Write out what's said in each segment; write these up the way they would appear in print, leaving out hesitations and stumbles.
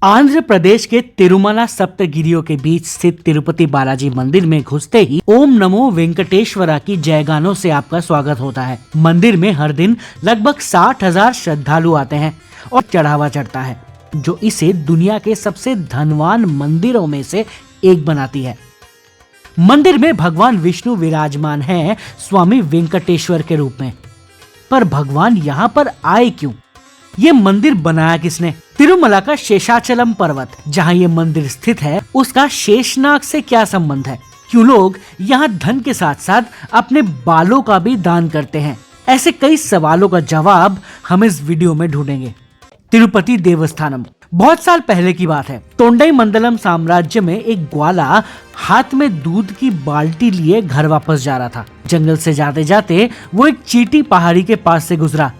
आंध्र प्रदेश के तिरुमला सप्तगिरियों के बीच स्थित तिरुपति बालाजी मंदिर में घुसते ही ओम नमो वेंकटेश्वरा की जयगानों से आपका स्वागत होता है। मंदिर में हर दिन लगभग 60,000 श्रद्धालु आते हैं और चढ़ावा चढ़ता है, जो इसे दुनिया के सबसे धनवान मंदिरों में से एक बनाती है। मंदिर में भगवान विष्णु विराजमान हैं स्वामी वेंकटेश्वर के रूप में। पर भगवान यहाँ पर आए क्यों? ये मंदिर बनाया किसने? तिरुमला का शेषाचलम पर्वत जहाँ ये मंदिर स्थित है, उसका शेषनाग से क्या संबंध है? क्यों लोग यहाँ धन के साथ साथ अपने बालों का भी दान करते हैं? ऐसे कई सवालों का जवाब हम इस वीडियो में ढूंढेंगे। तिरुपति देवस्थानम। बहुत साल पहले की बात है। तोंडई मंडलम साम्राज्य में एक ग्वाला हाथ में दूध की बाल्टी लिए घर वापस जा रहा था। जंगल से जाते जाते वो एक चीटी पहाड़ी के पास से गुजरा।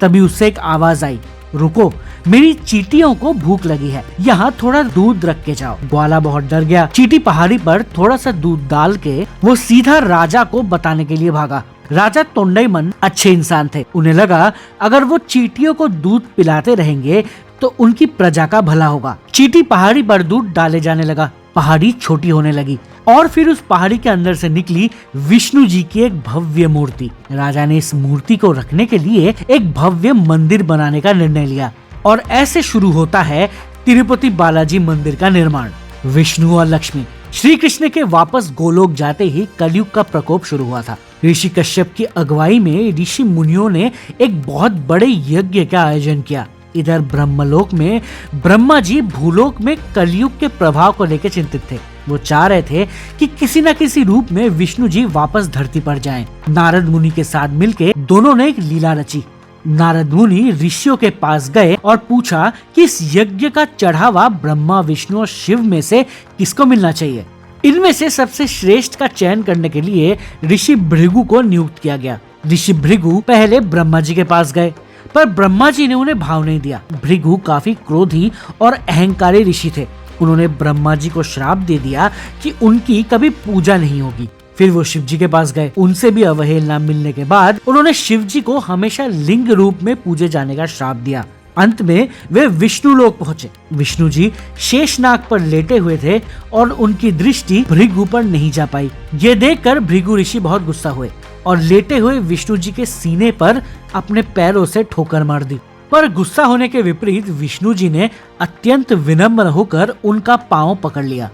तभी उससे एक आवाज आई, रुको, मेरी चींटियों को भूख लगी है, यहाँ थोड़ा दूध रख के जाओ। ग्वाला बहुत डर गया। चींटी पहाड़ी पर थोड़ा सा दूध डाल के वो सीधा राजा को बताने के लिए भागा। राजा तोंडईमन अच्छे इंसान थे। उन्हें लगा अगर वो चींटियों को दूध पिलाते रहेंगे तो उनकी प्रजा का भला होगा। चींटी पहाड़ी पर दूध डाले जाने लगा। पहाड़ी छोटी होने लगी और फिर उस पहाड़ी के अंदर से निकली विष्णु जी की एक भव्य मूर्ति। राजा ने इस मूर्ति को रखने के लिए एक भव्य मंदिर बनाने का निर्णय लिया और ऐसे शुरू होता है तिरुपति बालाजी मंदिर का निर्माण। विष्णु और लक्ष्मी। श्री कृष्ण के वापस गोलोक जाते ही कलयुग का प्रकोप शुरू हुआ था। ऋषि कश्यप की अगुवाई में ऋषि मुनियों ने एक बहुत बड़े यज्ञ का आयोजन किया। इधर ब्रह्मलोक में ब्रह्मा जी भूलोक में कलयुग के प्रभाव को लेकर चिंतित थे। वो चाह रहे थे कि किसी न किसी रूप में विष्णु जी वापस धरती पर जाएं। नारद मुनि के साथ मिलकर दोनों ने एक लीला रची। नारद मुनि ऋषियों के पास गए और पूछा कि इस यज्ञ का चढ़ावा ब्रह्मा, विष्णु और शिव में से किसको मिलना चाहिए। इनमें से सबसे श्रेष्ठ का चयन करने के लिए ऋषि भृगु को नियुक्त किया गया। ऋषि भृगु पहले ब्रह्मा जी के पास गए, पर ब्रह्मा जी ने उन्हें भाव नहीं दिया। भृगु काफी क्रोधी और अहंकारी ऋषि थे। उन्होंने ब्रह्मा जी को श्राप दे दिया कि उनकी कभी पूजा नहीं होगी। फिर वो शिव जी के पास गए। उनसे भी अवहेलना मिलने के बाद उन्होंने शिव जी को हमेशा लिंग रूप में पूजे जाने का श्राप दिया। अंत में वे विष्णु लोक पहुँचे। विष्णु जी शेषनाग पर लेटे हुए थे और उनकी दृष्टि भृगु पर नहीं जा पाई। ये देखकर भृगु ऋषि बहुत गुस्सा हुए और लेटे हुए विष्णु जी के सीने पर अपने पैरों से ठोकर मार दी। पर गुस्सा होने के विपरीत विष्णु जी ने अत्यंत विनम्र होकर उनका पांव पकड़ लिया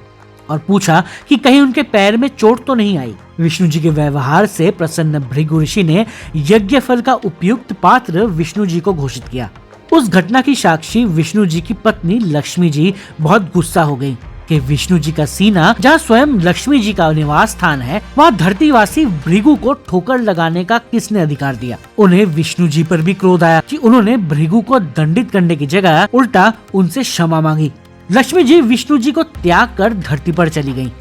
और पूछा कि कहीं उनके पैर में चोट तो नहीं आई। विष्णु जी के व्यवहार से प्रसन्न भृगु ऋषि ने यज्ञ फल का उपयुक्त पात्र विष्णु जी को घोषित किया। उस घटना की साक्षी विष्णु जी की पत्नी लक्ष्मी जी बहुत गुस्सा हो गयी कि विष्णु जी का सीना, जहाँ स्वयं लक्ष्मी जी का निवास स्थान है, वहाँ धरतीवासी भृगु को ठोकर लगाने का किसने अधिकार दिया। उन्हें विष्णु जी पर भी क्रोध आया कि उन्होंने भृगु को दंडित करने की जगह उल्टा उनसे क्षमा मांगी। लक्ष्मी जी विष्णु जी को त्याग कर धरती पर चली गयी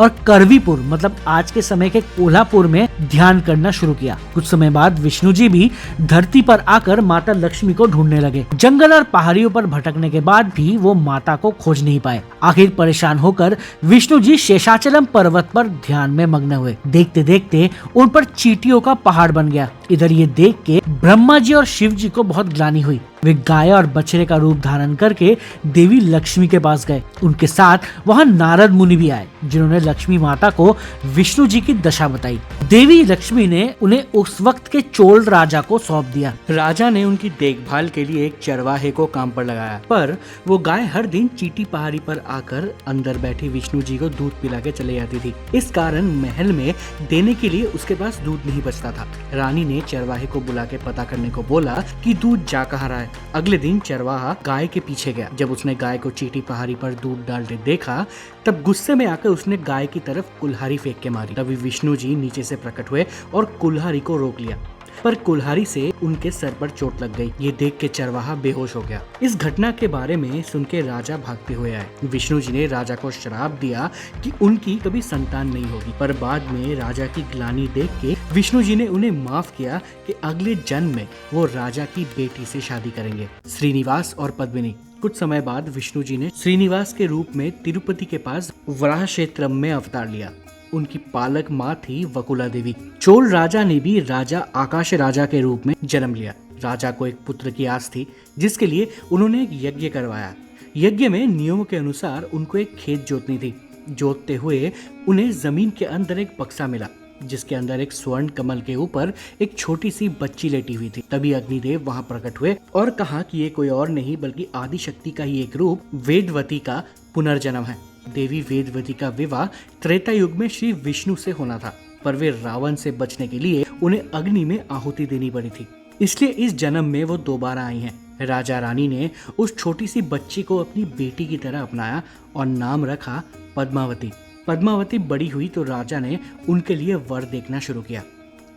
और करवीपुर मतलब आज के समय के कोल्हापुर में ध्यान करना शुरू किया। कुछ समय बाद विष्णु जी भी धरती पर आकर माता लक्ष्मी को ढूंढने लगे। जंगल और पहाड़ियों पर भटकने के बाद भी वो माता को खोज नहीं पाए। आखिर परेशान होकर विष्णु जी शेषाचलम पर्वत पर ध्यान में मग्न हुए। देखते देखते उन पर चींटियों का पहाड़ बन गया। इधर ये देख के ब्रह्मा जी और शिव जी को बहुत ग्लानि हुई। वे गाय और बछड़े का रूप धारण करके देवी लक्ष्मी के पास गए। उनके साथ वहाँ नारद मुनि भी आए, जिन्होंने लक्ष्मी माता को विष्णु जी की दशा बताई। देवी लक्ष्मी ने उन्हें उस वक्त के चोल राजा को सौंप दिया। राजा ने उनकी देखभाल के लिए एक चरवाहे को काम पर लगाया, पर वो गाय हर दिन चींटी पहाड़ी पर आकर अंदर बैठी विष्णु जी को दूध पिला के चले जाती थी। इस कारण महल में देने के लिए उसके पास दूध नहीं बचता था। रानी ने चरवाहे को बुला के पता करने को बोला कि दूध जा कहाँ रहा है। अगले दिन चरवाहा गाय के पीछे गया। जब उसने गाय को चींटी पहाड़ी पर दूध डालते देखा, तब गुस्से में आकर उसने गाय की तरफ कुल्हाड़ी फेंक के मारी। तभी विष्णु जी नीचे से प्रकट हुए और कुल्हाड़ी को रोक लिया, पर कुल्हाड़ी से उनके सर पर चोट लग गई। ये देख के चरवाहा बेहोश हो गया। इस घटना के बारे में सुन के राजा भागते हुए आए। विष्णु जी ने राजा को श्राप दिया कि उनकी कभी संतान नहीं होगी, पर बाद में राजा की ग्लानि देख के विष्णु जी ने उन्हें माफ किया कि अगले जन्म में वो राजा की बेटी से शादी करेंगे, श्रीनिवास और पद्मिनी। कुछ समय बाद विष्णु जी ने श्रीनिवास के रूप में तिरुपति के पास वराह क्षेत्र में अवतार लिया। उनकी पालक माँ थी वकुला देवी। चोल राजा ने भी राजा आकाश राजा के रूप में जन्म लिया। राजा को एक पुत्र की आस थी, जिसके लिए उन्होंने एक यज्ञ करवाया। यज्ञ में नियमों के अनुसार उनको एक खेत जोतनी थी। जोतते हुए उन्हें जमीन के अंदर एक बक्सा मिला जिसके अंदर एक स्वर्ण कमल के ऊपर एक छोटी सी बच्ची लेटी हुई थी। तभी अग्निदेव वहां प्रकट हुए और कहा कि ये कोई और नहीं बल्कि आदि शक्ति का ही एक रूप वेदवती का पुनर्जन्म है। देवी वेदवती का विवाह त्रेता युग में श्री विष्णु से होना था, पर वे रावण से बचने के लिए उन्हें अग्नि में आहुति देनी पड़ी थी, इसलिए इस जन्म में वो दोबारा आई हैं। राजा रानी ने उस छोटी सी बच्ची को अपनी बेटी की तरह अपनाया और नाम रखा पद्मावती। पद्मावती बड़ी हुई तो राजा ने उनके लिए वर देखना शुरू किया।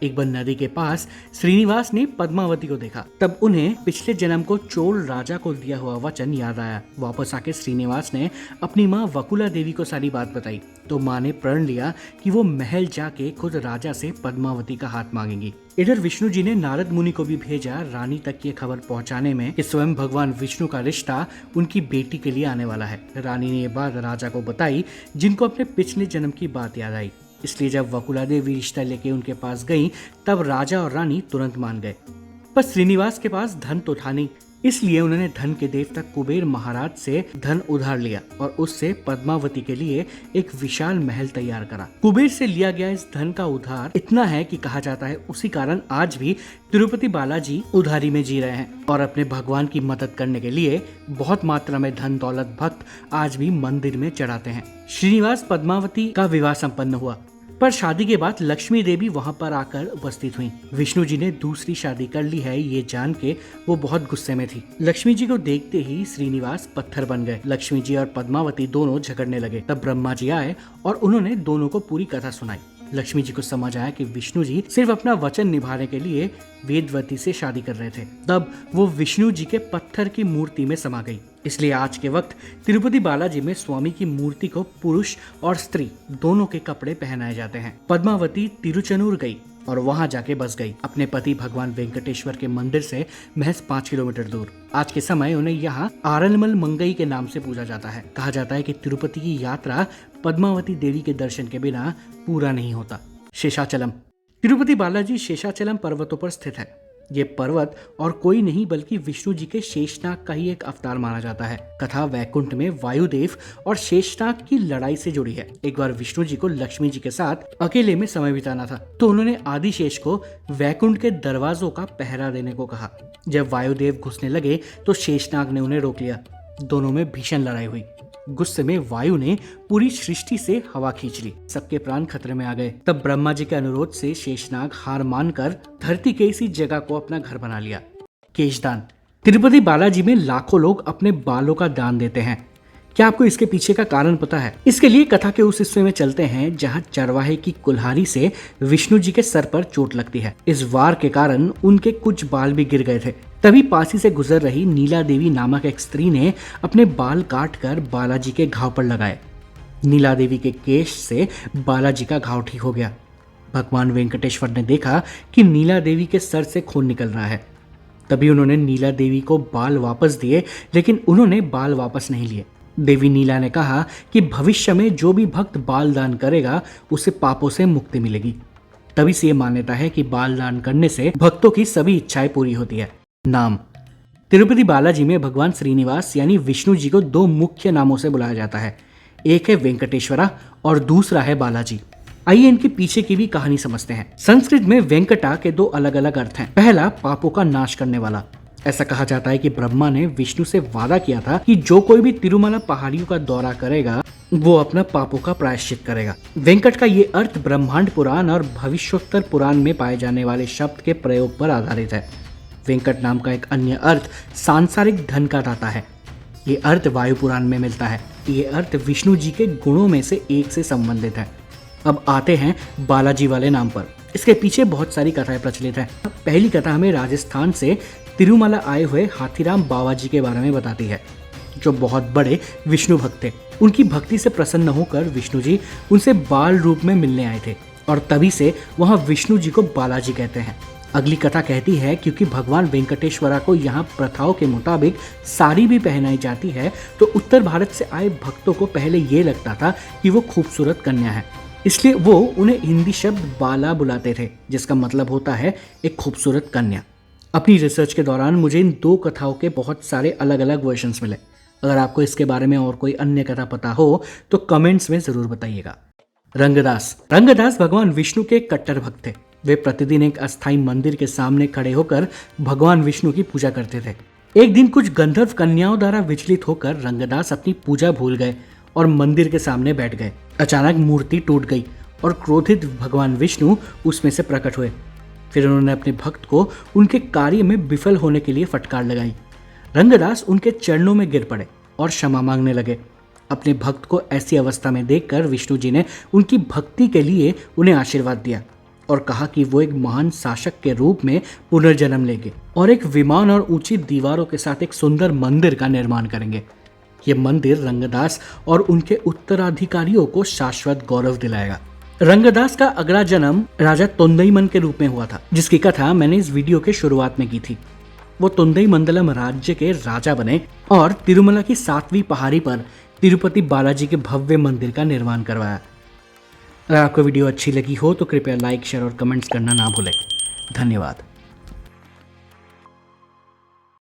एक बार नदी के पास श्रीनिवास ने पद्मावती को देखा, तब उन्हें पिछले जन्म को चोल राजा को दिया हुआ वचन याद आया। वापस आके श्रीनिवास ने अपनी माँ वकुला देवी को सारी बात बताई तो माँ ने प्रण लिया कि वो महल जाके खुद राजा से पद्मावती का हाथ मांगेंगी। इधर विष्णु जी ने नारद मुनि को भी भेजा रानी तक ये खबर पहुंचाने में कि स्वयं भगवान विष्णु का रिश्ता उनकी बेटी के लिए आने वाला है। रानी ने ये बात राजा को बताई, जिनको अपने पिछले जन्म की बात याद आई। इसलिए जब वकुला देवी रिश्ता लेके उनके पास गई तब राजा और रानी तुरंत मान गए। पर श्रीनिवास के पास धन तो था नहीं, इसलिए उन्होंने धन के देवता कुबेर महाराज से धन उधार लिया और उससे पद्मावती के लिए एक विशाल महल तैयार करा। कुबेर से लिया गया इस धन का उधार इतना है कि कहा जाता है उसी कारण आज भी तिरुपति बालाजी उधारी में जी रहे हैं और अपने भगवान की मदद करने के लिए बहुत मात्रा में धन दौलत भक्त आज भी मंदिर में चढ़ाते हैं। श्रीनिवास पद्मावती का विवाह संपन्न हुआ, पर शादी के बाद लक्ष्मी देवी वहां पर आकर उपस्थित हुई। विष्णु जी ने दूसरी शादी कर ली है ये जान के वो बहुत गुस्से में थी। लक्ष्मी जी को देखते ही श्रीनिवास पत्थर बन गए। लक्ष्मी जी और पद्मावती दोनों झगड़ने लगे। तब ब्रह्मा जी आए और उन्होंने दोनों को पूरी कथा सुनाई। लक्ष्मी जी को समझ आया कि विष्णु जी सिर्फ अपना वचन निभाने के लिए वेदवती से शादी कर रहे थे। तब वो विष्णु जी के पत्थर की मूर्ति में समा गई। इसलिए आज के वक्त तिरुपति बालाजी में स्वामी की मूर्ति को पुरुष और स्त्री दोनों के कपड़े पहनाए जाते हैं। पद्मावती तिरुचनूर गई और वहां जाके बस गई अपने पति भगवान वेंकटेश्वर के मंदिर से महज 5 किलोमीटर दूर। आज के समय उन्हें यहाँ आरलमल मंगई के नाम से पूजा जाता है। कहा जाता है कि तिरुपति की यात्रा पद्मावती देवी के दर्शन के बिना पूरा नहीं होता। शेषाचलम। तिरुपति बालाजी शेषाचलम पर्वतों पर स्थित है। ये पर्वत और कोई नहीं बल्कि विष्णु जी के शेषनाग का ही एक अवतार माना जाता है। कथा वैकुंठ में वायुदेव और शेषनाग की लड़ाई से जुड़ी है। एक बार विष्णु जी को लक्ष्मी जी के साथ अकेले में समय बिताना था तो उन्होंने आदिशेष को वैकुंठ के दरवाजों का पहरा देने को कहा। जब वायुदेव घुसने लगे तो शेषनाग ने उन्हें रोक लिया। दोनों में भीषण लड़ाई हुई। गुस्से में वायु ने पूरी सृष्टि से हवा खींच ली। सबके प्राण खतरे में आ गए। तब ब्रह्मा जी के अनुरोध से शेषनाग हार मानकर धरती के इसी जगह को अपना घर बना लिया। केशदान। तिरुपति बालाजी में लाखों लोग अपने बालों का दान देते हैं। क्या आपको इसके पीछे का कारण पता है? इसके लिए कथा के उस हिस्से में चलते हैं जहाँ चरवाहे की कुल्हाड़ी से विष्णु जी के सर पर चोट लगती है। इस वार के कारण उनके कुछ बाल भी गिर गए थे। तभी पासी से गुजर रही नीला देवी नामक एक स्त्री ने अपने बाल काटकर बालाजी के घाव पर लगाए। नीला देवी के केश से बालाजी का घाव ठीक हो गया। भगवान वेंकटेश्वर ने देखा कि नीला देवी के सर से खून निकल रहा है। तभी उन्होंने नीला देवी को बाल वापस दिए, लेकिन उन्होंने बाल वापस नहीं लिए। देवी नीला ने कहा कि भविष्य में जो भी भक्त बाल दान करेगा उसे पापों से मुक्ति मिलेगी। तभी से ये मान्यता है कि बाल दान करने से भक्तों की सभी इच्छाएं पूरी होती है। नाम। तिरुपति बालाजी में भगवान श्रीनिवास यानी विष्णु जी को 2 मुख्य नामों से बुलाया जाता है। एक है वेंकटेश्वरा और दूसरा है बालाजी। आइए इनके पीछे की भी कहानी समझते हैं। संस्कृत में वेंकटा के 2 अलग अलग अर्थ हैं। पहला पापों का नाश करने वाला। ऐसा कहा जाता है कि ब्रह्मा ने विष्णु से वादा किया था कि जो कोई भी तिरुमला पहाड़ियों का दौरा करेगा वो अपना पापों का प्रायश्चित करेगा। वेंकट का ये अर्थ ब्रह्मांड पुराण और भविष्योत्तर पुराण में पाए जाने वाले शब्द के प्रयोग पर आधारित है। वेंकट नाम का एक अन्य अर्थ सांसारिक धन का दाता है। ये अर्थ वायु पुराण में मिलता है। ये अर्थ विष्णु जी के गुणों में से एक से संबंधित है। अब आते हैं बालाजी वाले नाम पर। इसके पीछे बहुत सारी कथाएं प्रचलित हैं। पहली कथा हमें राजस्थान से तिरुमला आए हुए हाथीराम बाबा जी के बारे में बताती है, जो बहुत बड़े विष्णु भक्त थे। उनकी भक्ति से प्रसन्न होकर विष्णु जी उनसे बाल रूप में मिलने आए थे और तभी से वहां विष्णु जी को बालाजी कहते हैं। अगली कथा कहती है क्योंकि भगवान वेंकटेश्वरा को यहाँ प्रथाओं के मुताबिक साड़ी भी पहनाई जाती है तो उत्तर भारत से आए भक्तों को पहले ये लगता था कि वो खूबसूरत कन्या है, इसलिए वो उन्हें हिंदी शब्द बाला बुलाते थे, जिसका मतलब होता है एक खूबसूरत कन्या। अपनी रिसर्च के दौरान मुझे इन 2 कथाओं के बहुत सारे अलग अलग वर्जन्स मिले। अगर आपको इसके बारे में और कोई अन्य कथा पता हो तो कमेंट्स में जरूर बताइएगा। रंगदास भगवान विष्णु के कट्टर भक्त थे। वे प्रतिदिन एक अस्थायी मंदिर के सामने खड़े होकर भगवान विष्णु की पूजा करते थे। एक दिन कुछ गंधर्व कन्याओं द्वारा विचलित होकर रंगदास अपनी पूजा भूल गए और मंदिर के सामने बैठ गए। अचानक मूर्ति टूट गई और क्रोधित भगवान विष्णु उसमें से प्रकट हुए। फिर उन्होंने अपने भक्त को उनके कार्य में विफल होने के लिए फटकार लगाई। रंगदास उनके चरणों में गिर पड़े और क्षमा मांगने लगे। अपने भक्त को ऐसी अवस्था में देखकर विष्णु जी ने उनकी भक्ति के लिए उन्हें आशीर्वाद दिया और कहा कि वो एक महान शासक के रूप में पुनर्जन्म लेंगे और एक विमान और ऊंची दीवारों के साथ एक सुंदर मंदिर का निर्माण करेंगे। ये मंदिर रंगदास और उनके उत्तराधिकारियों को शाश्वत गौरव दिलाएगा। रंगदास का अगला जन्म राजा तोंदैमन के रूप में हुआ था, जिसकी कथा मैंने इस वीडियो के शुरुआत में की थी। वो तोंदैमंडलम राज्य के राजा बने और तिरुमला की 7वीं पहाड़ी पर तिरुपति बालाजी के भव्य मंदिर का निर्माण करवाया। अगर आपको वीडियो अच्छी लगी हो तो कृपया लाइक, शेयर और कमेंट्स करना ना भूलें। धन्यवाद।